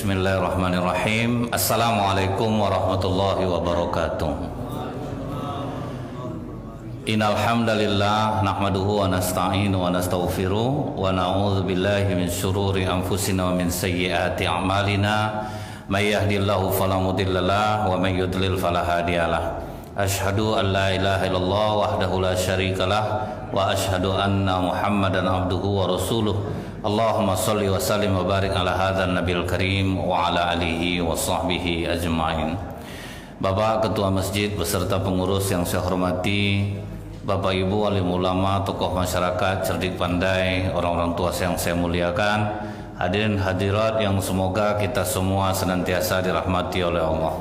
Bismillahirrahmanirrahim. Assalamualaikum warahmatullahi wabarakatuh. Innal hamdalillah nahmaduhu wa nasta'inu wa nastaghfiruh wa na'udzu billahi min syururi anfusina wa min sayyiati a'malina. May yahdihillahu fala mudhillalah wa may yudlil fala hadiyalah. Asyhadu an la ilaha illallah wahdahu la syarikalah wa asyhadu anna Muhammadan abduhu wa rasuluh. Allahumma salli wa sallim wa barik ala hadzal nabiyil karim wa ala alihi wa sahbihi ajmain. Bapak Ketua Masjid beserta pengurus yang saya hormati, Bapak Ibu alim ulama, tokoh masyarakat, cerdik pandai, orang-orang tua yang saya muliakan, hadirin hadirat yang semoga kita semua senantiasa dirahmati oleh Allah.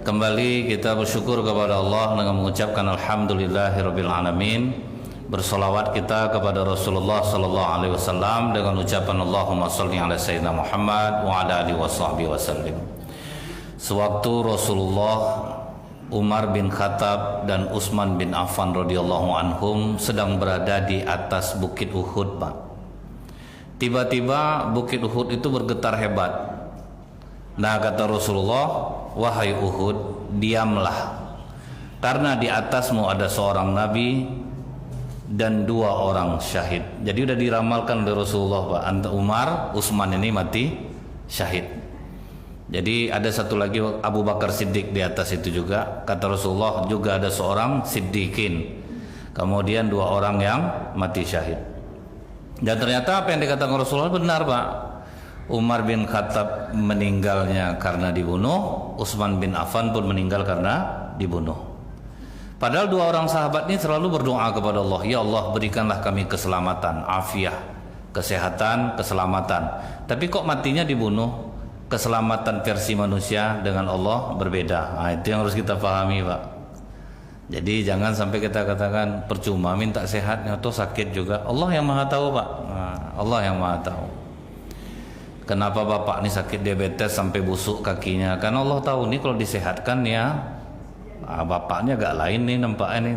Kembali kita bersyukur kepada Allah dengan mengucapkan alhamdulillahirabbil alamin. Bersolawat kita kepada Rasulullah sallallahu alaihi wasallam dengan ucapan Allahumma shalli ala sayyidina Muhammad wa ala alihi washabbihi wasallim. Sewaktu Rasulullah, Umar bin Khattab dan Utsman bin Affan radhiyallahu anhum sedang berada di atas bukit Uhud, Pak. Tiba-tiba bukit Uhud itu bergetar hebat. Nah, kata Rasulullah, wahai Uhud, diamlah, karena di atasmu ada seorang nabi dan 2 orang syahid. Jadi udah diramalkan oleh Rasulullah, Pak, antara Umar, Utsman ini mati syahid. Jadi ada satu lagi Abu Bakar Siddiq di atas itu juga. Kata Rasulullah juga ada seorang Siddiqin. Kemudian 2 orang yang mati syahid. Dan ternyata apa yang dikatakan Rasulullah benar, Pak. Umar bin Khattab meninggalnya karena dibunuh, Utsman bin Affan pun meninggal karena dibunuh. Padahal 2 orang sahabat ini selalu berdoa kepada Allah, ya Allah berikanlah kami keselamatan, afiah, kesehatan, keselamatan. Tapi kok matinya dibunuh? Keselamatan versi manusia dengan Allah berbeda. Nah, itu yang harus kita pahami, Pak. Jadi jangan sampai kita katakan percuma minta sehat atau sakit juga. Allah yang Maha tahu, Pak. Nah, Allah yang Maha tahu. Kenapa bapak ini sakit diabetes sampai busuk kakinya? Karena Allah tahu nih kalau disehatkan ya. Bapaknya agak lain nih nampaknya nih,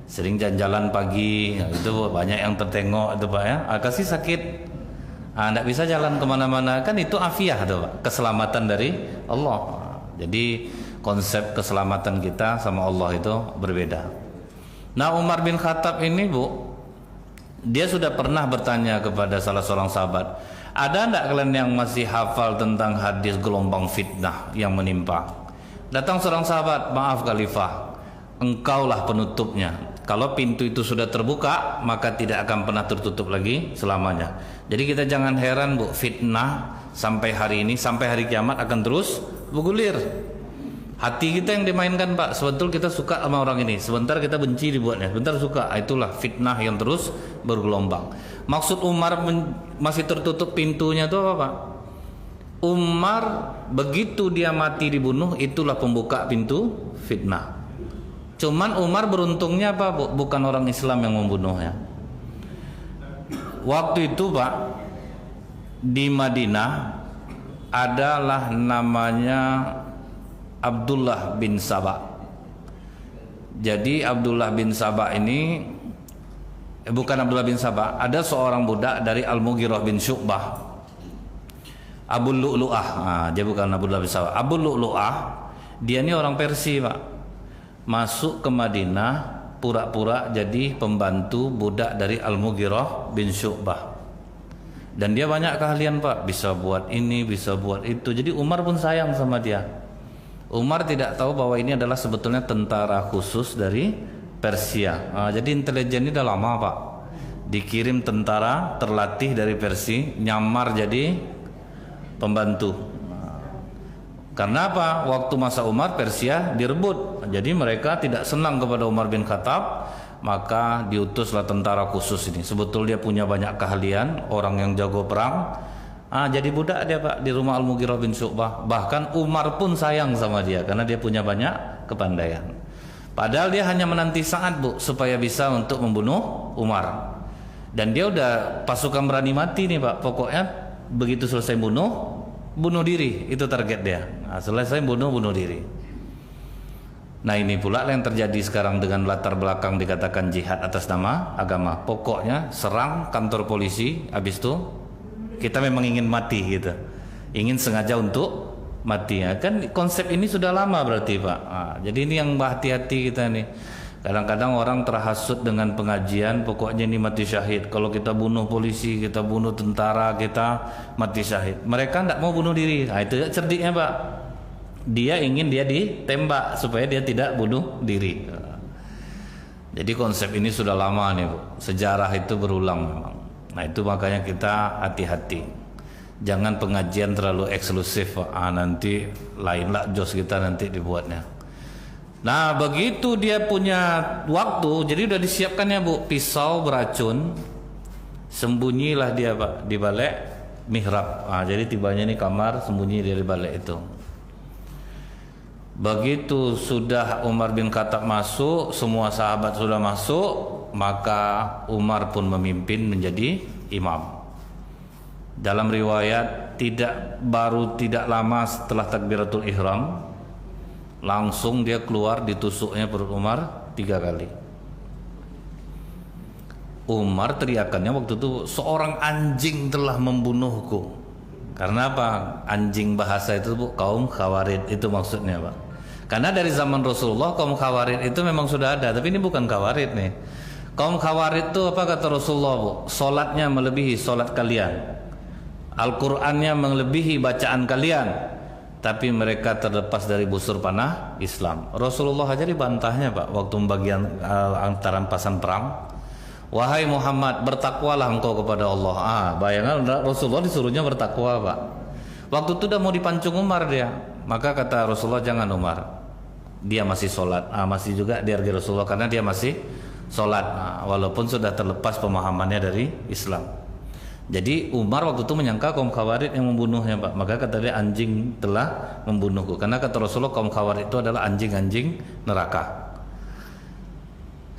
sering jalan-jalan pagi, itu banyak yang tertengok itu, Pak, ya. Kasih sakit, nggak bisa jalan kemana-mana, kan itu afiah tuh, Pak, keselamatan dari Allah. Jadi konsep keselamatan kita sama Allah itu berbeda. Nah, Umar bin Khattab ini, Bu, dia sudah pernah bertanya kepada salah seorang sahabat, ada enggak kalian yang masih hafal tentang hadis gelombang fitnah yang menimpa? Datang seorang sahabat, maaf Khalifah, engkaulah penutupnya. Kalau pintu itu sudah terbuka, maka tidak akan pernah tertutup lagi selamanya. Jadi kita jangan heran, Bu, fitnah sampai hari ini, sampai hari kiamat akan terus bergulir. Hati kita yang dimainkan, Pak. Sebentar kita suka sama orang ini, sebentar kita benci dibuatnya, sebentar suka. Itulah fitnah yang terus bergelombang. Maksud Umar masih tertutup pintunya itu apa, Pak? Umar begitu dia mati dibunuh, itulah pembuka pintu fitnah. Cuman Umar beruntungnya apa, Bu? Bukan orang Islam yang membunuhnya. Waktu itu, Pak, di Madinah adalah namanya Abdullah bin Saba. Jadi Abdullah bin Saba ini bukan Abdullah bin Saba, ada seorang budak dari Al-Mughirah bin Syu'bah, Abu Lu'lu'ah. Dia bukan Abdullah bin Saba. Abu Lu'lu'ah, dia ini orang Persia, Pak. Masuk ke Madinah pura-pura jadi pembantu budak dari Al-Mughirah bin Syu'bah. Dan dia banyak keahlian, Pak. Bisa buat ini, bisa buat itu. Jadi Umar pun sayang sama dia. Umar tidak tahu bahwa ini adalah sebetulnya tentara khusus dari Persia. Jadi intelijen ini udah lama, Pak. Dikirim tentara terlatih dari Persia, nyamar jadi pembantu. Karena apa? Waktu masa Umar, Persia direbut. Jadi mereka tidak senang kepada Umar bin Khattab, maka diutuslah tentara khusus ini. Sebetulnya dia punya banyak keahlian, orang yang jago perang. Jadi budak dia, Pak, di rumah Al-Mughirah bin Syu'bah. Bahkan Umar pun sayang sama dia karena dia punya banyak kepandaian. Padahal dia hanya menanti saat, Bu, supaya bisa untuk membunuh Umar. Dan dia udah pasukan berani mati nih, Pak. Pokoknya begitu selesai bunuh diri, itu target dia. Selesai bunuh diri. Nah, ini pula yang terjadi sekarang dengan latar belakang dikatakan jihad atas nama agama. Pokoknya serang kantor polisi, habis itu kita memang ingin mati gitu. ingin sengaja untuk mati. Kan konsep ini sudah lama berarti Pak. Jadi ini yang hati-hati kita nih. Kadang-kadang orang terhasut dengan pengajian, pokoknya ini mati syahid. Kalau kita bunuh polisi, kita bunuh tentara, kita mati syahid. Mereka tidak mau bunuh diri. Itu cerdiknya Pak. Dia ingin dia ditembak supaya dia tidak bunuh diri. Jadi konsep ini sudah lama nih Bu. Sejarah itu berulang memang. Nah itu makanya kita hati-hati. Jangan pengajian terlalu eksklusif Pak. Nanti lainlah jos kita nanti dibuatnya. Nah begitu dia punya waktu, jadi udah disiapkan ya Bu, pisau beracun, sembunyilah dia Pak di balik mihrab. Jadi tibanya ini kamar, sembunyi dari balik itu. Begitu sudah Umar bin Khattab masuk, semua sahabat sudah masuk, maka Umar pun memimpin menjadi imam. Dalam riwayat tidak lama setelah takbiratul ihram, langsung dia keluar, ditusuknya perut Umar 3 kali. Umar teriakannya waktu itu, seorang anjing telah membunuhku. Karena apa? Anjing bahasa itu Bu, kaum Khawarid itu maksudnya Pak. Karena dari zaman Rasulullah kaum Khawarid itu memang sudah ada, tapi ini bukan Khawarid nih. Kaum Khawarid itu apa kata Rasulullah Bu? Solatnya melebihi solat kalian, Al-Qur'annya melebihi bacaan kalian, tapi mereka terlepas dari busur panah Islam. Rasulullah aja dibantahnya Pak waktu pembagian antara pasan perang. Wahai Muhammad, bertakwalah engkau kepada Allah. Bayangkan Rasulullah disuruhnya bertakwa Pak. Waktu itu udah mau dipancung Umar dia. Maka kata Rasulullah, jangan Umar, dia masih sholat. Masih juga dihargai Rasulullah karena dia masih sholat, walaupun sudah terlepas pemahamannya dari Islam. Jadi Umar waktu itu menyangka kaum Khawarid yang membunuhnya Pak. Maka kata dia, anjing telah membunuhku. Karena kata Rasulullah kaum Khawarid itu adalah anjing-anjing neraka.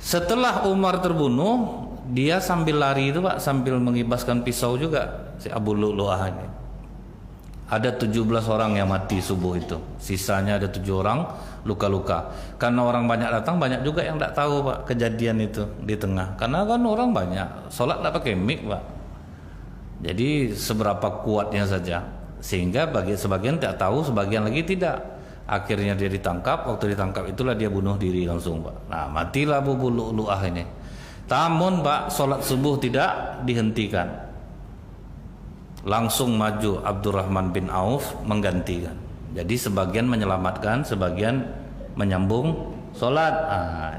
Setelah Umar terbunuh, dia sambil lari itu Pak, sambil mengibaskan pisau juga, si Abu Lu'lu'ah ini. Ada 17 orang yang mati subuh itu. Sisanya ada 7 orang luka-luka. Karena orang banyak datang, banyak juga yang tidak tahu Pak kejadian itu di tengah. Karena kan orang banyak, sholat tidak pakai mic Pak. Jadi seberapa kuatnya saja, sehingga bagi sebagian tidak tahu, sebagian lagi tidak. Akhirnya dia ditangkap. Waktu ditangkap itulah dia bunuh diri langsung Pak. Nah matilah Abu Lu'lu'ah ini. Namun Pak, sholat subuh tidak dihentikan, langsung maju Abdurrahman bin Auf menggantikan. Jadi sebagian menyelamatkan, sebagian menyambung sholat.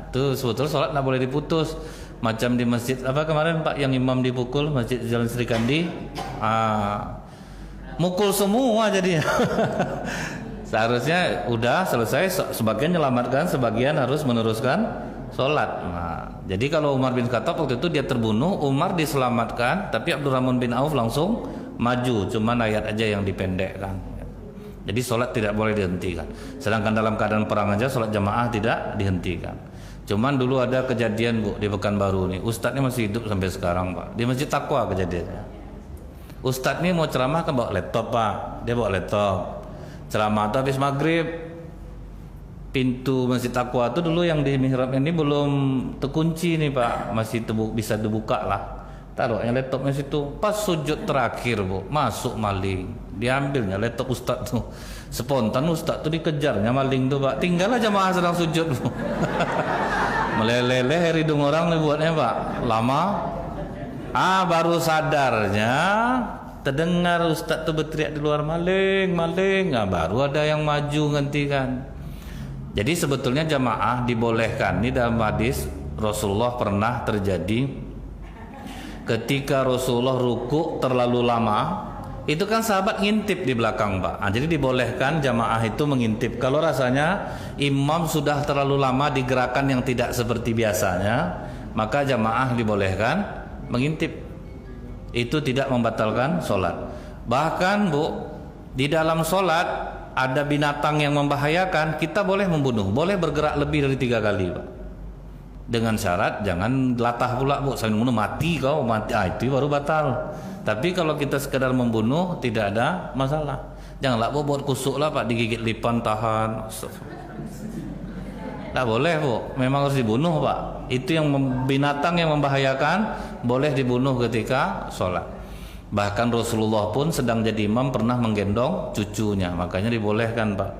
Itu sebetulnya sholat tidak boleh diputus. Macam di masjid apa kemarin Pak yang imam dipukul, Masjid Jalan Sri Kandi, mukul semua jadinya. Seharusnya udah selesai, sebagian menyelamatkan, sebagian harus meneruskan sholat. Jadi kalau Umar bin Khattab waktu itu dia terbunuh, Umar diselamatkan, tapi Abdurrahman bin Auf langsung maju, cuman ayat aja yang dipendekkan. Jadi sholat tidak boleh dihentikan. Sedangkan dalam keadaan perang aja sholat jamaah tidak dihentikan. Cuman dulu ada kejadian Bu di Pekanbaru nih, Ustadz ini masih hidup sampai sekarang Pak, di Masjid Taqwa kejadiannya. Ustadz ini mau ceramah kan bawa laptop Pak, dia bawa laptop ceramah tuh habis maghrib. Pintu Masjid Taqwa itu dulu yang di mihrab ini belum terkunci nih Pak, masih bisa dibuka lah. Taruhnya laptopnya situ. Pas sujud terakhir Bu, masuk maling, diambilnya laptop Ustadz tuh. Spontan Ustadz tuh dikejarnya maling tuh Pak. Tinggal aja jamaah sedang sujud Bu. Meleleh hidung orang nih buatnya Pak. Lama. Baru sadarnya terdengar Ustadz tuh berteriak di luar, maling, maling. Baru ada yang maju gantikan. Jadi sebetulnya jamaah dibolehkan. Ini dalam hadis Rasulullah pernah terjadi ketika Rasulullah ruku terlalu lama, itu kan sahabat ngintip di belakang Pak. Jadi dibolehkan jamaah itu mengintip. Kalau rasanya imam sudah terlalu lama di gerakan yang tidak seperti biasanya, maka jamaah dibolehkan mengintip. Itu tidak membatalkan sholat. Bahkan Bu, di dalam sholat ada binatang yang membahayakan, kita boleh membunuh, boleh bergerak lebih dari 3 kali Pak. Dengan syarat jangan latah pula Bu, saya membunuh mati kau, mati, itu baru batal. Tapi kalau kita sekedar membunuh tidak ada masalah. Janganlah Bu buat kusuk lah Pak, digigit lipan tahan. Tak boleh Bu, memang harus dibunuh Pak. Itu yang binatang yang membahayakan boleh dibunuh ketika sholat. Bahkan Rasulullah pun sedang jadi imam pernah menggendong cucunya, makanya dibolehkan Pak.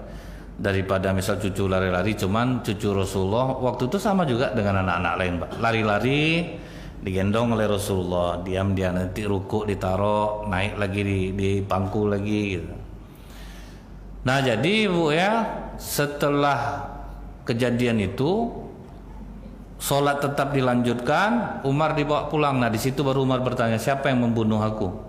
Daripada misal cucu lari-lari, cuman cucu Rasulullah waktu itu sama juga dengan anak-anak lain Pak. Lari-lari digendong oleh Rasulullah, diam dia nanti ruku ditaruh, naik lagi di pangku lagi gitu. Nah jadi Bu ya, setelah kejadian itu sholat tetap dilanjutkan, Umar dibawa pulang. Nah di situ baru Umar bertanya, siapa yang membunuh aku?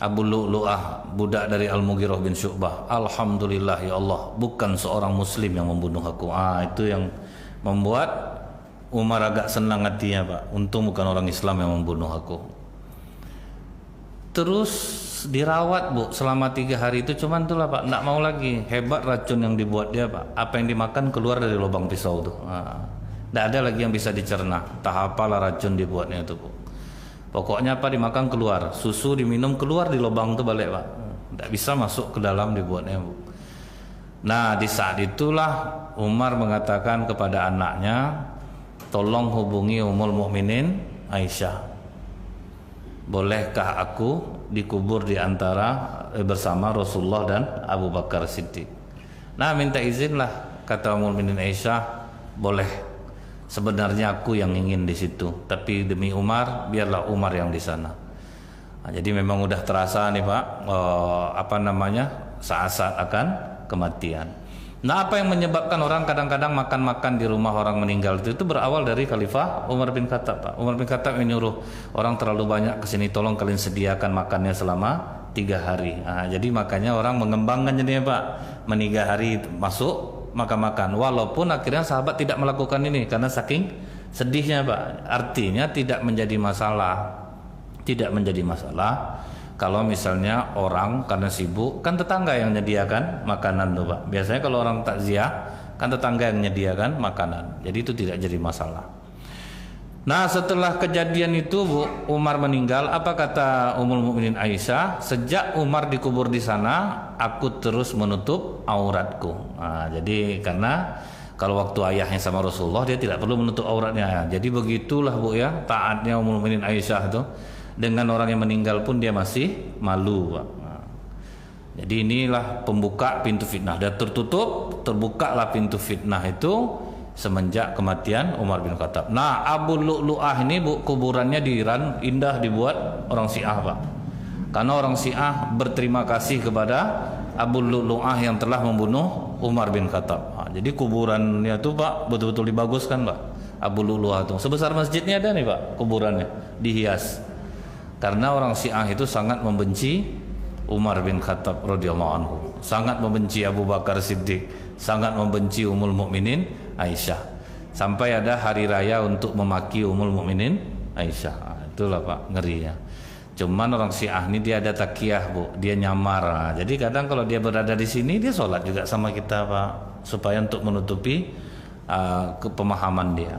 Abu Lu'lu'ah, budak dari Al-Mughirah bin Syu'bah. Alhamdulillah ya Allah, bukan seorang muslim yang membunuh aku. Itu yang membuat Umar agak senang hatinya Pak. Untung bukan orang Islam yang membunuh aku. Terus dirawat Bu selama 3 hari itu, cuman itulah Pak, enggak mau lagi. Hebat racun yang dibuat dia Pak. Apa yang dimakan keluar dari lubang pisau tuh. Tidak ada lagi yang bisa dicerna. Entah apalah racun dibuatnya itu Bu. Pokoknya apa dimakan keluar, susu diminum keluar di lubang itu balik Pak. Tidak bisa masuk ke dalam dibuatnya Bu. Nah di saat itulah Umar mengatakan kepada anaknya, tolong hubungi Ummul Mukminin Aisyah. Bolehkah aku dikubur di antara bersama Rasulullah dan Abu Bakar Siddiq? Nah minta izinlah, kata Ummul Mukminin Aisyah, boleh. Sebenarnya aku yang ingin di situ, tapi demi Umar biarlah Umar yang di sana. Nah, jadi memang udah terasa nih Pak, saat-saat akan kematian. Nah apa yang menyebabkan orang kadang-kadang makan-makan di rumah orang meninggal itu berawal dari Khalifah Umar bin Khattab Pak. Umar bin Khattab menyuruh orang terlalu banyak kesini, tolong kalian sediakan makannya selama 3 hari. Nah, jadi makanya orang mengembangkan jadinya Pak, 3 hari masuk makan-makan, walaupun akhirnya sahabat tidak melakukan ini karena saking sedihnya Pak. Artinya tidak menjadi masalah kalau misalnya orang karena sibuk, kan tetangga yang menyediakan makanan tuh Pak. Biasanya kalau orang takziah kan tetangga yang menyediakan makanan, jadi itu tidak jadi masalah. Nah setelah kejadian itu Bu, Umar meninggal. Apa kata Ummul Mukminin Aisyah? Sejak Umar dikubur di sana, aku terus menutup auratku. Nah, jadi karena kalau waktu ayahnya sama Rasulullah, dia tidak perlu menutup auratnya. Jadi begitulah Bu ya, taatnya Ummul Mukminin Aisyah itu. Dengan orang yang meninggal pun dia masih malu Pak. Nah, jadi inilah pembuka pintu fitnah. Dan terbukalah pintu fitnah itu semenjak kematian Umar bin Khattab. Nah Abu Lu'lu'ah ini Bu, kuburannya di Iran indah dibuat orang Syiah Pak. Karena orang Syiah berterima kasih kepada Abu Lu'lu'ah yang telah membunuh Umar bin Khattab. Nah, jadi kuburannya itu Pak betul-betul dibaguskan Pak. Abu Lu'lu'ah itu sebesar masjidnya ada nih Pak, kuburannya dihias. Karena orang Syiah itu sangat membenci Umar bin Khattab radhiyallahu anhu, sangat membenci Abu Bakar Siddiq, sangat membenci Ummul Mukminin Aisyah. Sampai ada hari raya untuk memaki Ummul Mukminin Aisyah. Nah, itulah Pak ngerinya. Cuman orang Syiah ini dia ada takiyah Bu, dia nyamar. Nah, jadi kadang kalau dia berada di sini dia sholat juga sama kita Pak, supaya untuk menutupi kepemahaman dia.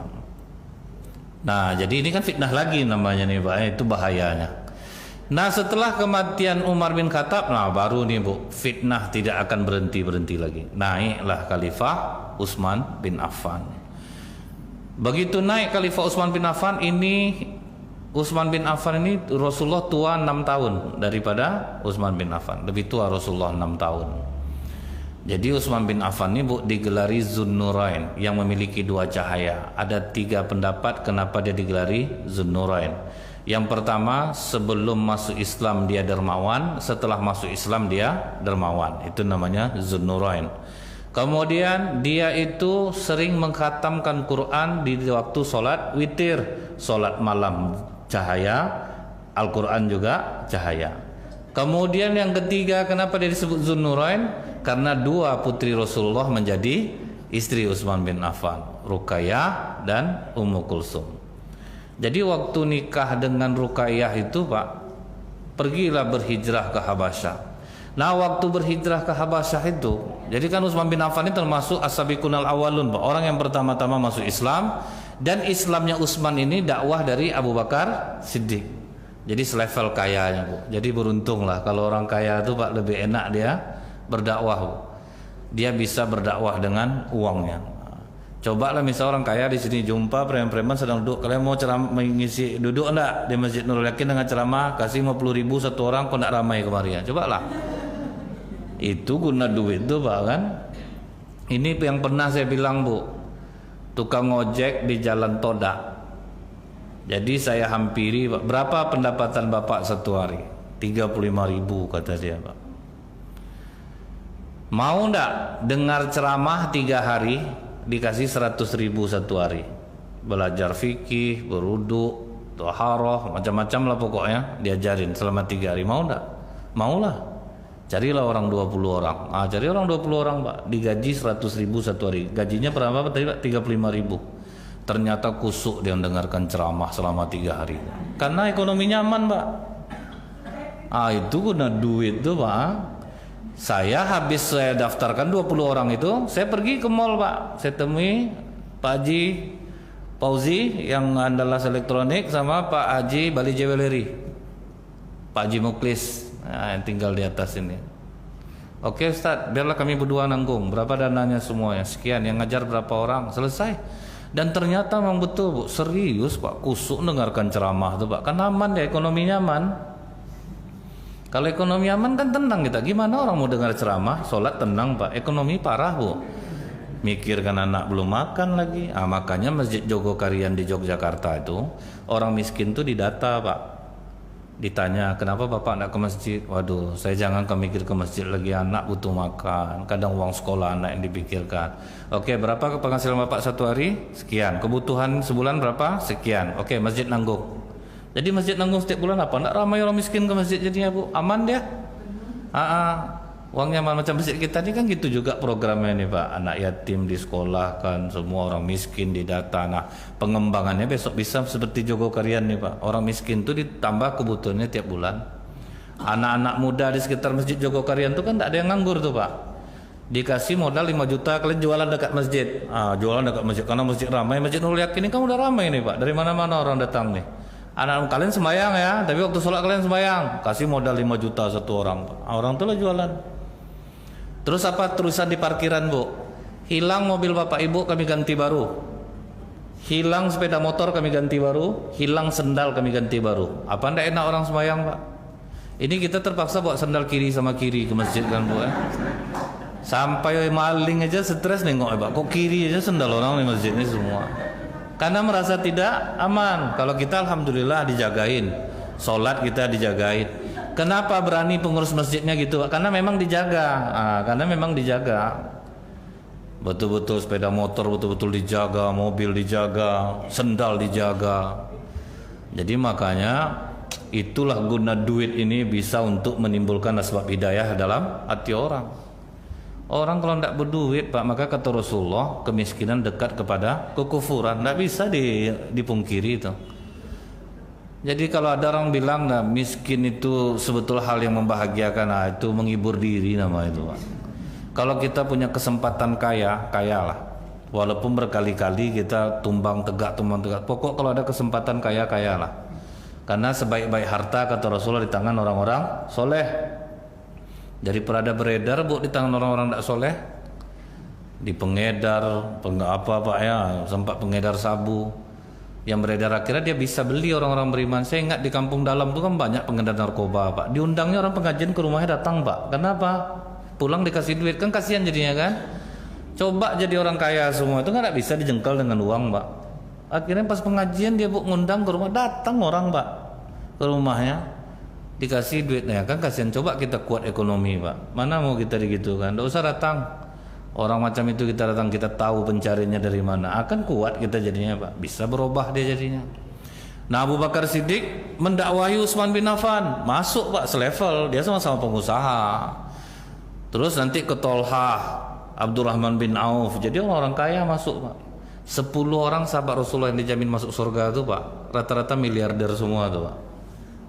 Nah jadi ini kan fitnah lagi namanya nih Pak, itu bahayanya. Nah setelah kematian Umar bin Khattab, nah baru nih Bu, fitnah tidak akan berhenti lagi. Naiklah Khalifah Utsman bin Affan. Begitu naik Khalifah Utsman bin Affan ini, Utsman bin Affan ini Rasulullah tua 6 tahun daripada Utsman bin Affan, lebih tua Rasulullah 6 tahun. Jadi Utsman bin Affan ini Bu digelari Zunnurain, yang memiliki 2 cahaya. Ada 3 pendapat kenapa dia digelari Zunnurain. Yang pertama, sebelum masuk Islam dia dermawan, setelah masuk Islam dia dermawan. Itu namanya Zunnurain. Kemudian dia itu sering mengkhatamkan Quran di waktu sholat witir, sholat malam cahaya, Al-Quran juga cahaya. Kemudian yang ketiga, kenapa dia disebut Zunnurain? Karena 2 putri Rasulullah menjadi istri Utsman bin Affan, Ruqayyah dan Ummu Kulsum. Jadi waktu nikah dengan Ruqayyah itu Pak, pergilah berhijrah ke Habasyah. Nah waktu berhijrah ke Habasyah itu, jadi kan Utsman bin Affan ini termasuk as-sabiqunal awwalun Pak, orang yang pertama-tama masuk Islam. Dan Islamnya Utsman ini dakwah dari Abu Bakar Siddiq. Jadi selevel kayanya Bu. Jadi beruntunglah kalau orang kaya itu Pak, lebih enak dia berdakwah Bu. Dia bisa berdakwah dengan uangnya. Coba lah misal orang kaya di sini jumpa preman-preman sedang duduk, kalian mau mengisi duduk enggak di Masjid Nurul Yakin dengan ceramah, kasih 50.000 satu orang, kok enggak ramai kemarin ya? Coba lah. Itu guna duit tuh Pak kan. Ini yang pernah saya bilang Bu, tukang ojek di Jalan Todak. Jadi saya hampiri Pak, berapa pendapatan Bapak satu hari? 35.000 kata dia Pak. Mau enggak dengar ceramah 3 hari dikasih 100.000 satu hari? Belajar fikih, berwudu, taharah, macam-macam lah pokoknya diajarin selama 3 hari. Mau enggak? Maulah. Carilah orang 20 orang. Cari orang 20 orang Pak, digaji 100.000 satu hari. Gajinya berapa tadi Pak? 35.000. Ternyata kusuk dia mendengarkan ceramah selama 3 hari. Karena ekonomi nyaman Pak. Itu guna duit tuh Pak. Saya habis saya daftarkan 20 orang itu, saya pergi ke mall Pak. Saya temui Pak Haji Fauzi yang andalas elektronik sama Pak Haji Bali Jewelry, Pak Haji Muklis yang tinggal di atas ini. Oke Ustaz, biarlah kami berdua nanggung. Berapa dananya semuanya? Sekian. Yang ngajar berapa orang? Selesai. Dan ternyata memang betul Bu, serius Pak, kusuk dengarkan ceramah tuh Pak. Kan aman ya, ekonomi nyaman. Kalau ekonomi aman kan tenang kita. Gimana orang mau dengar ceramah, sholat tenang Pak. Ekonomi parah Bu. Mikirkan anak belum makan lagi. Makanya Masjid Jogokarian di Yogyakarta itu orang miskin tuh didata Pak. Ditanya kenapa Bapak tidak ke masjid? Waduh, saya jangan mikir ke masjid lagi, anak butuh makan. Kadang uang sekolah anak yang dipikirkan. Oke, berapa penghasilan Bapak satu hari? Sekian. Kebutuhan sebulan berapa? Sekian. Oke, masjid nanggung. Jadi masjid nanggung setiap bulan apa? Nggak ramai orang miskin ke masjid jadinya Bu. Aman dia. Uangnya aman. Macam masjid kita ini kan gitu juga programnya nih Pak. Anak yatim di sekolah kan, semua orang miskin didata. Nah pengembangannya besok bisa seperti Jogokarian nih Pak. Orang miskin itu ditambah kebutuhannya tiap bulan. Anak-anak muda di sekitar Masjid Jogokarian itu kan nggak ada yang nganggur tuh Pak. Dikasih modal 5 juta, kalian jualan dekat masjid. Jualan dekat masjid karena masjid ramai. Masjid Nurul Yakin ini kan udah ramai nih Pak. Dari mana-mana orang datang nih. Anak kalian sembahyang ya, tapi waktu sholat kalian sembahyang, kasih modal 5 juta satu orang. Orang tuh lah jualan. Terus apa terusan di parkiran Bu? Hilang mobil Bapak Ibu kami ganti baru. Hilang sepeda motor kami ganti baru. Hilang sendal kami ganti baru. Apa ndak enak orang sembahyang Pak? Ini kita terpaksa bawa sendal kiri sama kiri ke masjid kan Bu ya? Sampai maling aja stres nengok Pak. Kok kiri aja sendal orang di masjid ini semua? Karena merasa tidak aman. Kalau kita alhamdulillah dijagain, sholat kita dijagain. Kenapa berani pengurus masjidnya gitu? Karena memang dijaga. Karena memang dijaga. Betul-betul sepeda motor betul-betul dijaga, mobil dijaga, sendal dijaga. Jadi makanya itulah guna duit ini bisa untuk menimbulkan asbab hidayah dalam hati orang. Orang kalau tidak berduit Pak, maka kata Rasulullah kemiskinan dekat kepada kekufuran. Tidak bisa dipungkiri itu. Jadi kalau ada orang bilang nah, miskin itu sebetulnya hal yang membahagiakan, itu menghibur diri nama itu Pak. Kalau kita punya kesempatan kaya, kayalah. Walaupun berkali-kali kita tumbang tegak. Pokok kalau ada kesempatan kaya, kayalah. Karena sebaik-baik harta kata Rasulullah di tangan orang-orang soleh. Daripada beredar Bu di tangan orang-orang tidak soleh, di pengedar, apa Pak ya, sempat pengedar sabu, yang beredar akhirnya dia bisa beli orang-orang beriman. Saya ingat di kampung dalam itu kan banyak pengedar narkoba Pak. Diundangnya orang pengajian ke rumahnya datang Pak. Kenapa? Pulang dikasih duit kan kasihan jadinya kan. Coba jadi orang kaya semua itu nggak bisa dijengkel dengan uang Pak. Akhirnya pas pengajian dia Bu ngundang ke rumah, datang orang Pak ke rumahnya. Dikasih duit, ya kan kasihan. Coba kita kuat ekonomi Pak, mana mau kita gitu kan. Tidak usah datang orang macam itu, kita datang kita tahu pencarinya dari mana, akan kuat kita jadinya Pak, bisa berubah dia jadinya. Nah Abu Bakar Siddiq mendakwahi Utsman bin Affan, masuk Pak selevel, dia sama-sama pengusaha. Terus nanti ke Tolha, Abdurrahman bin Auf, jadi orang-orang kaya masuk Pak. 10 orang sahabat Rasulullah yang dijamin masuk surga itu Pak, rata-rata miliarder semua tuh Pak.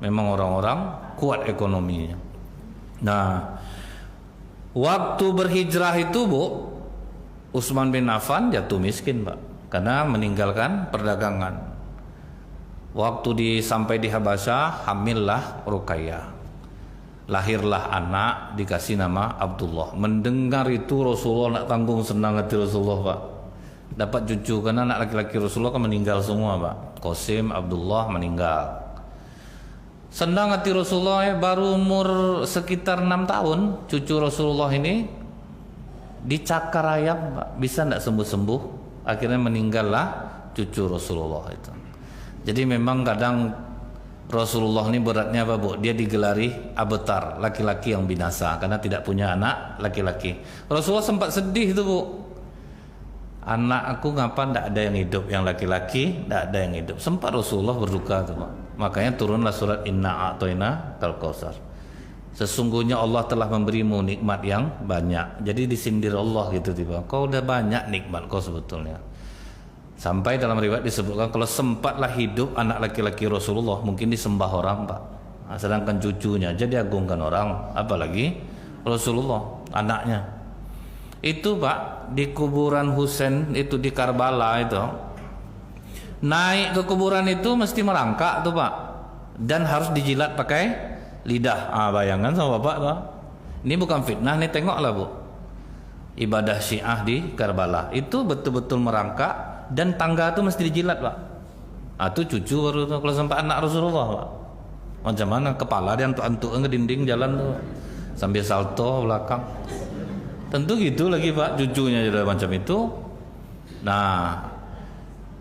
Memang orang-orang kuat ekonominya. Nah, waktu berhijrah itu Bu, Utsman bin Affan jatuh miskin Pak, karena meninggalkan perdagangan. Waktu sampai di Habasyah, hamillah Ruqayyah. Lahirlah anak, dikasih nama Abdullah. Mendengar itu Rasulullah nak tanggung senang hati Rasulullah Pak. dapat cucu, karena anak laki-laki Rasulullah kan meninggal semua, Pak. Qasim, Abdullah meninggal. Senang hati Rasulullah ya, baru umur sekitar 6 tahun cucu Rasulullah ini dicakar ayam, Pak. Bisa tidak sembuh-sembuh, akhirnya meninggallah cucu Rasulullah itu. Jadi memang kadang Rasulullah ini beratnya apa, Bu? Dia digelari abtar, laki-laki yang binasa, karena tidak punya anak laki-laki. Rasulullah sempat sedih itu, Bu. Anak aku ngapa tidak ada yang hidup, yang laki-laki tidak ada yang hidup. Sempat Rasulullah berduka tuh, Pak. Makanya turunlah surat Inna a'toina kal kausar. Sesungguhnya Allah telah memberimu nikmat yang banyak. Jadi disindir Allah gitu tiba. Kau udah banyak nikmat kau sebetulnya. Sampai dalam riwayat disebutkan kalau sempatlah hidup anak laki-laki Rasulullah mungkin disembah orang, Pak. Nah, sedangkan cucunya jadi agungkan orang, apalagi Rasulullah anaknya. Itu, Pak, di kuburan Husain itu di Karbala itu. Naik ke kuburan itu mesti merangkak tuh, Pak. Dan harus dijilat pakai lidah. Bayangkan sama Bapak tuh. Ini bukan fitnah, nih tengoklah, Bu. Ibadah Syiah di Karbala itu betul-betul merangkak dan tangga itu mesti dijilat, Pak. Itu cucu baru tuh, kalau sampai anak Rasulullah, Pak. Macam mana kepala dia antuk-antuk ke dinding jalan tuh sambil salto belakang. Tentu gitu lagi, Pak, cucunya juga macam itu. Nah,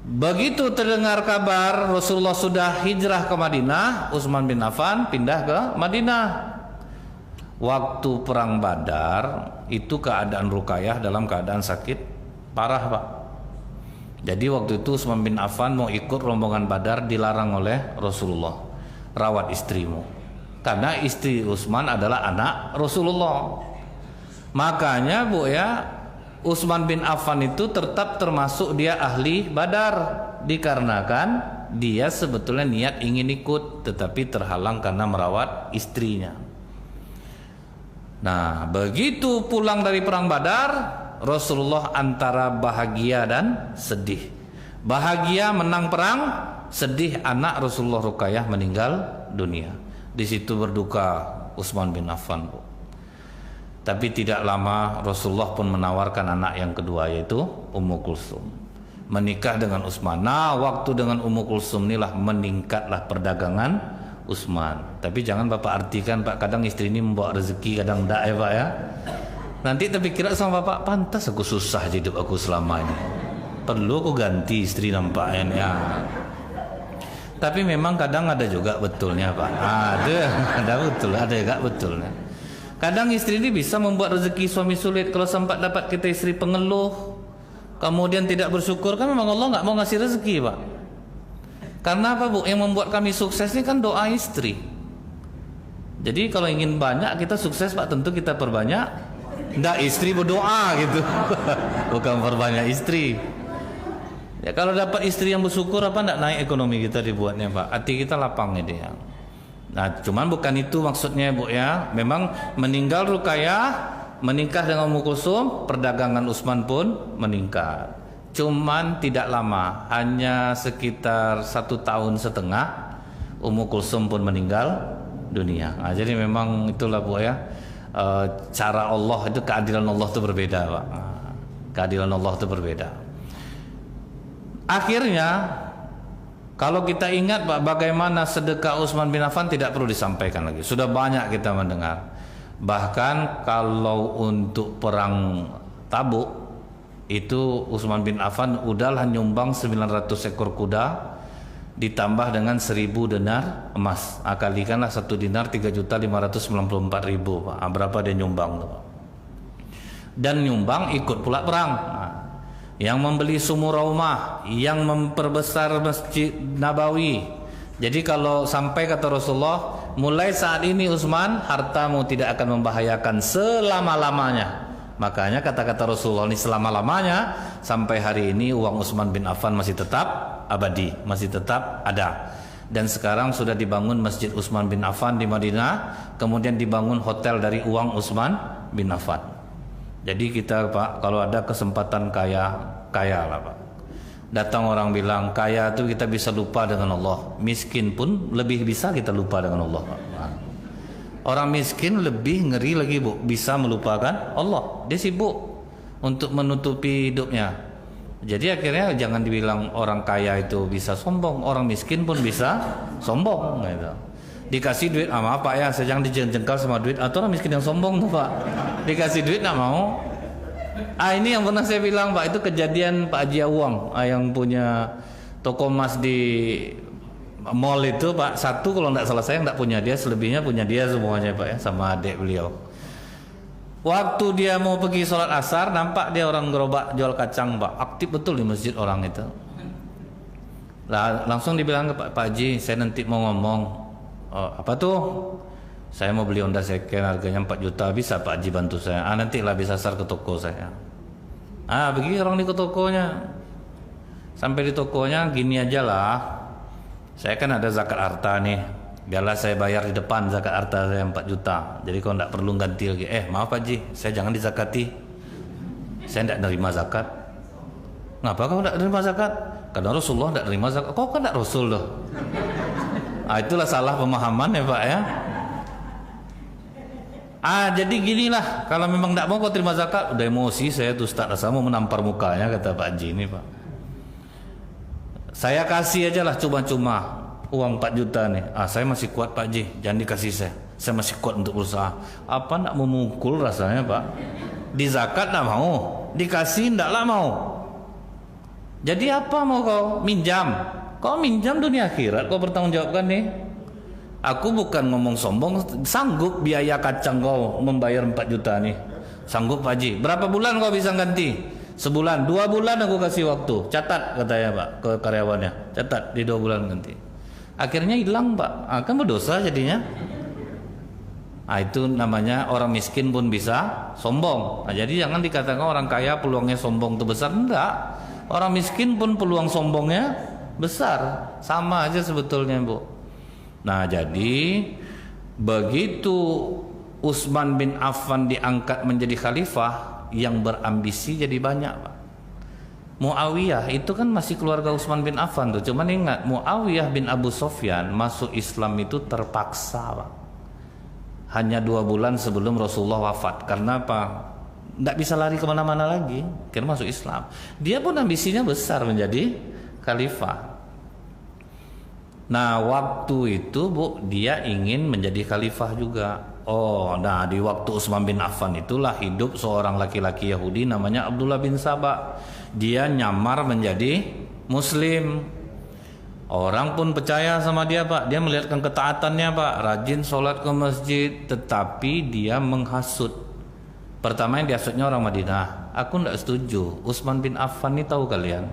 begitu terdengar kabar Rasulullah sudah hijrah ke Madinah, Utsman bin Affan pindah ke Madinah. Waktu perang Badar itu keadaan Ruqayyah dalam keadaan sakit parah, Pak. Jadi waktu itu Utsman bin Affan mau ikut rombongan Badar, dilarang oleh Rasulullah. Rawat istrimu, karena istri Utsman adalah anak Rasulullah. Makanya, Bu ya, Utsman bin Affan itu tetap termasuk dia ahli Badar, dikarenakan dia sebetulnya niat ingin ikut tetapi terhalang karena merawat istrinya. Nah, begitu pulang dari perang Badar, Rasulullah antara bahagia dan sedih. Bahagia menang perang, sedih anak Rasulullah Ruqayyah meninggal dunia. Di situ berduka Utsman bin Affan, Bu. Tapi tidak lama Rasulullah pun menawarkan anak yang kedua, yaitu Ummu Kulsum, menikah dengan Utsman. Nah, waktu dengan Ummu Kulsum inilah meningkatlah perdagangan Utsman. Tapi jangan Bapak artikan, Pak, kadang istri ini membawa rezeki, kadang tidak ya, Pak ya. Nanti terpikir sama Bapak, pantas aku susah hidup aku selama ini, perlu aku ganti istri nampaknya ya. Tapi memang kadang ada juga betulnya, Pak. Ada betul, ada juga betulnya. Kadang istri ini bisa membuat rezeki suami sulit. Kalau sempat dapat kita istri pengeluh, kemudian tidak bersyukur, kan memang Allah nggak mau ngasih rezeki, Pak. Karena apa, Bu? Yang membuat kami sukses ini kan doa istri. Jadi kalau ingin banyak kita sukses, Pak, tentu kita perbanyak. Nggak istri berdoa gitu. Bukan perbanyak istri. Ya kalau dapat istri yang bersyukur, apa nggak naik ekonomi kita dibuatnya, Pak. Hati kita lapang ini ya. Nah, cuman bukan itu maksudnya, Bu ya. Memang meninggal Ruqayyah, menikah dengan Ummu Kulsum, perdagangan Utsman pun meningkat. Cuman tidak lama, hanya sekitar 1,5 tahun, Ummu Kulsum pun meninggal dunia. Nah, jadi memang itulah, Bu ya. Cara Allah itu, keadilan Allah itu berbeda, Pak. Keadilan Allah itu berbeda. Akhirnya kalau kita ingat, Pak, bagaimana sedekah Utsman bin Affan tidak perlu disampaikan lagi. Sudah banyak kita mendengar. Bahkan kalau untuk perang Tabuk itu Utsman bin Affan udahlah nyumbang 900 ekor kuda ditambah dengan 1.000 dinar emas. Kalikanlah 1 dinar 3.594.000, Pak. Berapa dia nyumbang tuh, Pak? Dan nyumbang ikut pula perang. Yang membeli sumur rumah, yang memperbesar Masjid Nabawi. Jadi kalau sampai kata Rasulullah, mulai saat ini Utsman, hartamu tidak akan membahayakan selama-lamanya. Makanya kata-kata Rasulullah ini selama-lamanya, sampai hari ini uang Utsman bin Affan masih tetap abadi, masih tetap ada. Dan sekarang sudah dibangun Masjid Utsman bin Affan di Madinah, kemudian dibangun hotel dari uang Utsman bin Affan. Jadi kita, Pak, kalau ada kesempatan kaya lah, Pak. Datang orang bilang kaya itu kita bisa lupa dengan Allah. Miskin pun lebih bisa kita lupa dengan Allah, Pak. Orang miskin lebih ngeri lagi, Bu, bisa melupakan Allah. Dia sibuk untuk menutupi hidupnya. Jadi akhirnya jangan dibilang orang kaya itu bisa sombong, orang miskin pun bisa sombong gitu. Dikasih duit sama Pak ya, saya jangan dijengkal sama duit. Atau orang miskin yang sombong tuh Pak, dikasih duit nggak mau. Ini yang pernah saya bilang Pak, itu kejadian Pak Haji Awang yang punya toko emas di mall itu Pak. Satu kalau nggak salah saya nggak punya dia, selebihnya punya dia semuanya Pak ya, sama adik beliau. Waktu dia mau pergi sholat asar, nampak dia orang gerobak jual kacang Pak, aktif betul di masjid orang itu. Lah, langsung dibilang ke Pak Haji, saya nanti mau ngomong. Apa tuh? Saya mau beli Honda second, harganya 4 juta, bisa Pak Haji bantu saya? Nanti lah bisa asar ke toko saya. Pergi orang di ke tokonya. Sampai di tokonya, gini aja lah. Saya kan ada zakat harta nih. Biarlah saya bayar di depan zakat harta saya 4 juta. Jadi kalau tidak perlu ganti lagi. Maaf Pak Haji, saya jangan dizakati. Saya tidak nerima zakat. Ngapa kau tidak nerima zakat? Karena Rasulullah tidak nerima zakat. Kau kan tidak Rasul loh. Itulah salah pemahaman ya Pak ya. Jadi ginilah, kalau memang tidak mau kau terima zakat, udah emosi saya tuh Ustaz, rasa mau menampar mukanya kata Pak Haji ini Pak. Saya kasih aja lah cuma-cuma uang 4 juta nih. Saya masih kuat Pak Haji, jangan dikasih saya masih kuat untuk berusaha. Apa nak memukul rasanya Pak? Di zakat nak mau, dikasih ndaklah mau. Jadi apa mau kau minjam? Kau minjam dunia akhirat kau bertanggung jawabkan nih. Aku bukan ngomong sombong, sanggup biaya kacang kau membayar 4 juta nih. Sanggup Pak Haji. Berapa bulan kau bisa ganti? Sebulan, 2 bulan aku kasih waktu. Catat katanya Pak ke karyawannya. Catat di 2 bulan ganti. Akhirnya hilang Pak, kan berdosa jadinya. Itu namanya orang miskin pun bisa sombong. Jadi jangan dikatakan orang kaya peluangnya sombong itu besar. Enggak, orang miskin pun peluang sombongnya besar. Sama aja sebetulnya Bu. Jadi begitu Utsman bin Affan diangkat menjadi khalifah, yang berambisi jadi banyak Pak. Muawiyah itu kan masih keluarga Utsman bin Affan tuh. Cuman ingat, Muawiyah bin Abu Sufyan masuk Islam itu terpaksa Pak. Hanya 2 bulan sebelum Rasulullah wafat. Karena apa? Tidak bisa lari kemana-mana lagi. Karena masuk Islam. Dia pun ambisinya besar menjadi khalifah. Waktu itu Bu, dia ingin menjadi khalifah juga. Di waktu Utsman bin Affan itulah hidup seorang laki-laki Yahudi namanya Abdullah bin Saba. Dia nyamar menjadi Muslim. Orang pun percaya sama dia Pak. Dia melihatkan ketaatannya Pak, rajin sholat ke masjid. Tetapi dia menghasut. Pertama yang dihasutnya orang Madinah. Aku tidak setuju. Utsman bin Affan ini tahu kalian,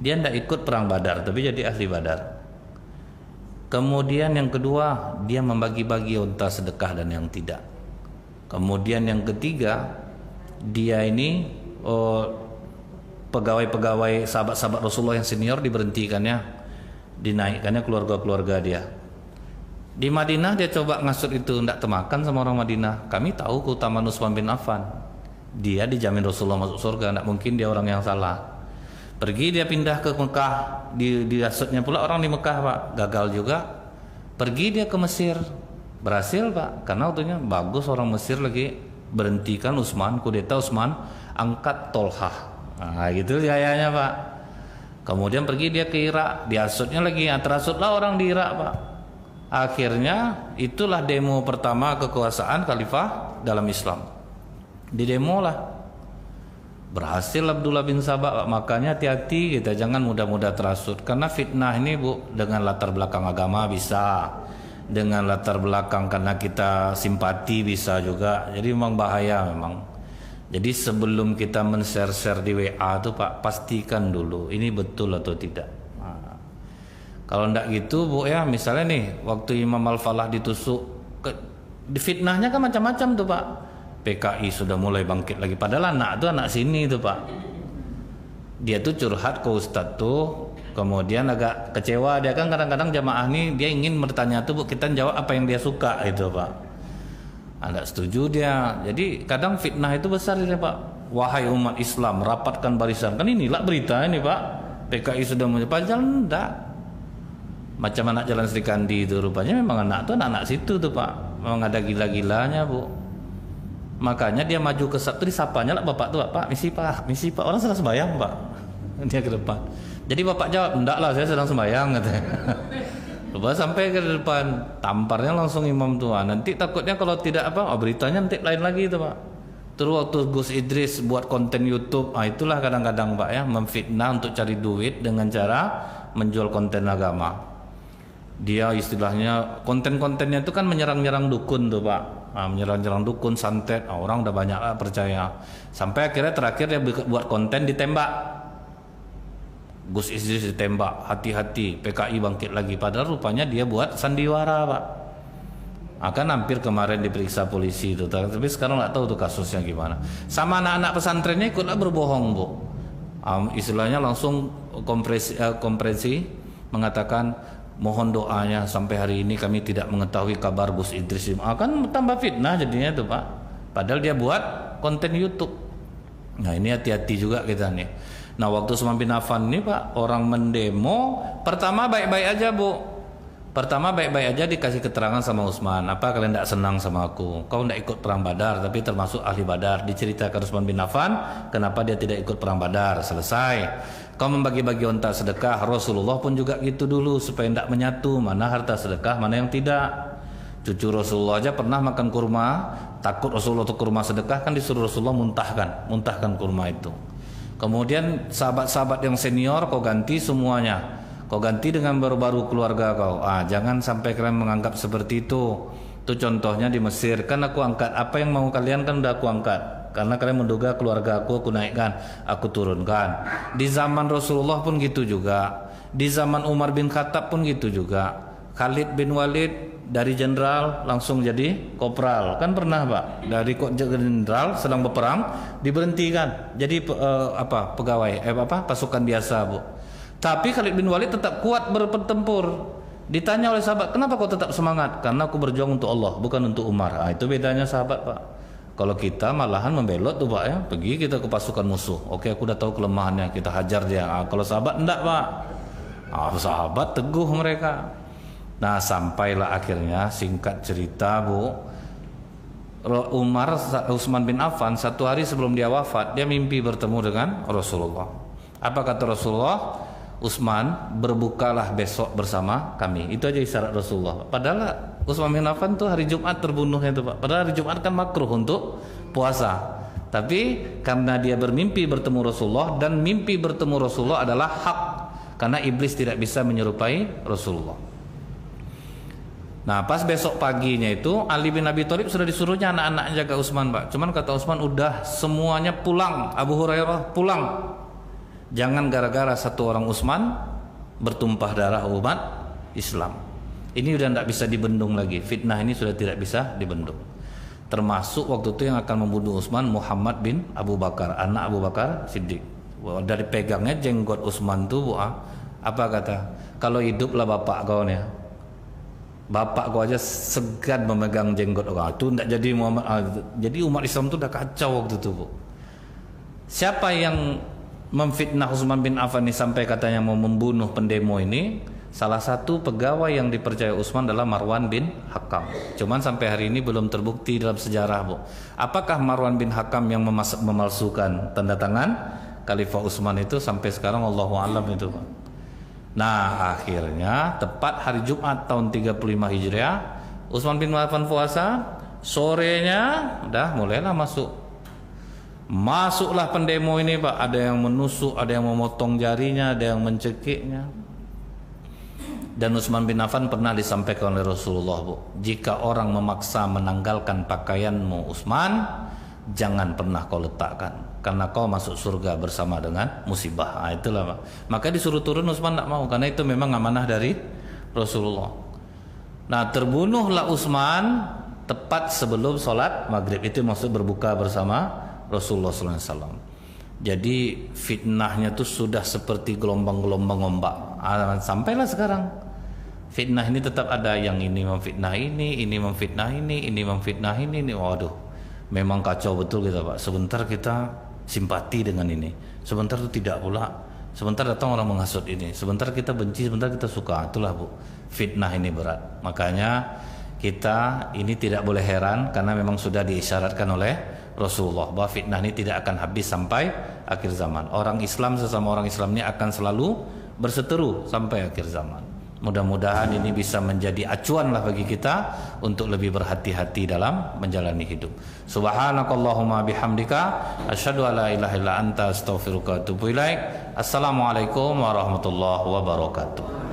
dia tidak ikut perang Badar, tapi jadi ahli Badar. Kemudian yang kedua, dia membagi-bagi unta sedekah dan yang tidak. Kemudian yang ketiga, dia ini pegawai-pegawai sahabat-sahabat Rasulullah yang senior diberhentikannya, dinaikkannya keluarga-keluarga dia. Di Madinah dia coba ngasut itu, tidak temakan sama orang Madinah. Kami tahu keutamaan Utsman bin Affan. Dia dijamin Rasulullah masuk surga, tidak mungkin dia orang yang salah. Pergi dia pindah ke Mekah, diasutnya pula orang di Mekah Pak, gagal juga. Pergi dia ke Mesir, berhasil Pak, karena waktunya bagus orang Mesir lagi berhentikan Utsman, kudeta Utsman, angkat Tolhah. Gitu gayanya Pak. Kemudian pergi dia ke Irak, diasutnya lagi, terasutlah orang di Irak Pak. Akhirnya itulah demo pertama kekuasaan khalifah dalam Islam. Di demo lah berhasil Abdullah bin Saba. Makanya hati-hati kita, jangan mudah-mudah terasut, karena fitnah ini Bu, dengan latar belakang agama bisa, dengan latar belakang karena kita simpati bisa juga. Jadi memang bahaya memang. Jadi sebelum kita men-share di WA tuh Pak, pastikan dulu ini betul atau tidak. Kalau ndak gitu Bu ya, misalnya nih waktu Imam Al-Falah ditusuk, fitnahnya kan macam-macam tuh Pak. PKI sudah mulai bangkit lagi, padahal anak tuh anak sini tuh Pak. Dia tuh curhat ke Ustadz tuh, kemudian agak kecewa dia kan, kadang-kadang jamaah nih dia ingin bertanya tuh Bu, kita jawab apa yang dia suka itu Pak. Anda setuju dia. Jadi kadang fitnah itu besar ini Pak. Wahai umat Islam, rapatkan barisan. Kan inilah berita ini Pak, PKI sudah menyebar, jalan enggak. Macam anak Jalan Sri Kandi itu, rupanya memang anak tuh anak situ tuh Pak. Memang ada gila-gilanya Bu. Makanya dia maju ke Sabtu, disapanya lah bapak tuh, Pak misi Pak, orang salah sembahyang Pak. Dia ke depan. Jadi bapak jawab, enggak lah, saya sedang sembahyang katanya. Coba sampai ke depan, tamparnya langsung imam tua. Nanti takutnya kalau tidak beritanya nanti lain lagi itu pak. Terus waktu Gus Idris buat konten YouTube, itulah kadang-kadang pak ya, memfitnah untuk cari duit dengan cara menjual konten agama. Dia istilahnya konten-kontennya itu kan menyerang-nyerang dukun tuh pak. Menyerang-nyerang dukun, santet, orang udah banyak lah percaya. Sampai akhirnya terakhir dia buat konten ditembak. Gus Idris ditembak, hati-hati PKI bangkit lagi. Padahal rupanya dia buat sandiwara pak. Akan hampir kemarin diperiksa polisi itu, tapi sekarang nggak tahu tuh kasusnya gimana. Sama anak-anak pesantrennya ikutlah berbohong bu. Istilahnya langsung kompresi mengatakan mohon doanya sampai hari ini kami tidak mengetahui kabar Gus Idris. Akan tambah fitnah jadinya tuh pak. Padahal dia buat konten YouTube. Nah ini hati-hati juga kita nih. Nah waktu Utsman bin Affan ini pak, orang mendemo pertama baik-baik aja bu. Pertama baik-baik aja dikasih keterangan sama Utsman, apa kalian tidak senang sama aku? Kau tidak ikut perang Badar tapi termasuk ahli Badar. Diceritakan Utsman bin Affan kenapa dia tidak ikut perang Badar. Selesai. Kau membagi-bagi onta sedekah, Rasulullah pun juga gitu dulu supaya tidak menyatu mana harta sedekah mana yang tidak. Cucu Rasulullah aja pernah makan kurma, takut Rasulullah untuk kurma sedekah kan disuruh Rasulullah muntahkan kurma itu. Kemudian sahabat-sahabat yang senior kau ganti semuanya. Kau ganti dengan baru-baru keluarga kau. Jangan sampai kalian menganggap seperti itu. Itu contohnya di Mesir. Kan aku angkat apa yang mau kalian kan udah aku angkat. Karena kalian menduga keluarga aku naikkan, aku turunkan. Di zaman Rasulullah pun gitu juga. Di zaman Umar bin Khattab pun gitu juga. Khalid bin Walid dari jenderal langsung jadi kopral, kan pernah pak, dari jenderal sedang berperang diberhentikan jadi pegawai pasukan biasa bu. Tapi Khalid bin Walid tetap kuat bertempur. Ditanya oleh sahabat, kenapa kau tetap semangat? Karena aku berjuang untuk Allah bukan untuk Umar. Itu bedanya sahabat pak. Kalau kita malahan membelot tuh pak ya, pergi kita ke pasukan musuh. Oke aku udah tahu kelemahannya, kita hajar dia. Kalau sahabat enggak pak. Sahabat teguh mereka. Nah sampailah akhirnya singkat cerita bu, Utsman bin Affan satu hari sebelum dia wafat dia mimpi bertemu dengan Rasulullah. Apa kata Rasulullah? Utsman berbukalah besok bersama kami. Itu aja isyarat Rasulullah. Padahal Utsman bin Affan tuh hari Jumat terbunuhnya itu pak. Padahal hari Jumat kan makruh untuk puasa. Tapi karena dia bermimpi bertemu Rasulullah dan mimpi bertemu Rasulullah adalah hak. Karena iblis tidak bisa menyerupai Rasulullah. Nah pas besok paginya itu Ali bin Abi Thalib sudah disuruhnya anak-anaknya jaga Utsman pak. Cuman kata Utsman udah semuanya pulang. Abu Hurairah pulang. Jangan gara-gara satu orang Utsman bertumpah darah umat Islam. Ini udah tidak bisa dibendung lagi. Fitnah ini sudah tidak bisa dibendung. Termasuk waktu itu yang akan membunuh Utsman Muhammad bin Abu Bakar, anak Abu Bakar Siddiq. Dari pegangnya jenggot Utsman tuh apa kata? Kalau hiduplah bapak kau nih. Bapak kau aja segan memegang jenggot orang itu tidak jadi Muhammad. Jadi umat Islam itu udah kacau waktu itu bu. Siapa yang memfitnah Utsman bin Affan ini sampai katanya mau membunuh pendemo ini? Salah satu pegawai yang dipercaya Utsman adalah Marwan bin Hakam. Cuman sampai hari ini belum terbukti dalam sejarah bu. Apakah Marwan bin Hakam yang memalsukan tanda tangan Khalifah Utsman itu? Sampai sekarang Allahu a'lam itu pak. Nah akhirnya tepat hari Jumat tahun 35 Hijriah Utsman bin Affan puasa, sorenya udah mulailah masuklah pendemo ini pak. Ada yang menusuk, ada yang memotong jarinya, ada yang mencekiknya. Dan Utsman bin Affan pernah disampaikan oleh Rasulullah bu, jika orang memaksa menanggalkan pakaianmu Utsman, jangan pernah kau letakkan karena kau masuk surga bersama dengan musibah. Itulah pak. Maka disuruh turun, Utsman tidak mau karena itu memang amanah dari Rasulullah. Nah terbunuhlah Utsman tepat sebelum sholat maghrib. Itu maksud berbuka bersama Rasulullah SAW. Jadi fitnahnya tuh sudah seperti gelombang-gelombang ombak. Sampailah sekarang fitnah ini tetap ada, yang ini memfitnah ini memfitnah ini memfitnah ini. Waduh, memang kacau betul kita pak. Sebentar kita simpati dengan ini, sebentar itu tidak pula, sebentar datang orang menghasut ini, sebentar kita benci, sebentar kita suka. Itulah bu, fitnah ini berat. Makanya kita ini tidak boleh heran karena memang sudah diisyaratkan oleh Rasulullah, bahwa fitnah ini tidak akan habis sampai akhir zaman. Orang Islam sesama orang Islam ini akan selalu berseteru sampai akhir zaman. Mudah-mudahan ini bisa menjadi acuan lah bagi kita untuk lebih berhati-hati dalam menjalani hidup. Subhanakallahumma bihamdika asyhadu an la ilaha illa anta astaghfiruka wa atubu ilaik. Assalamualaikum warahmatullahi wabarakatuh.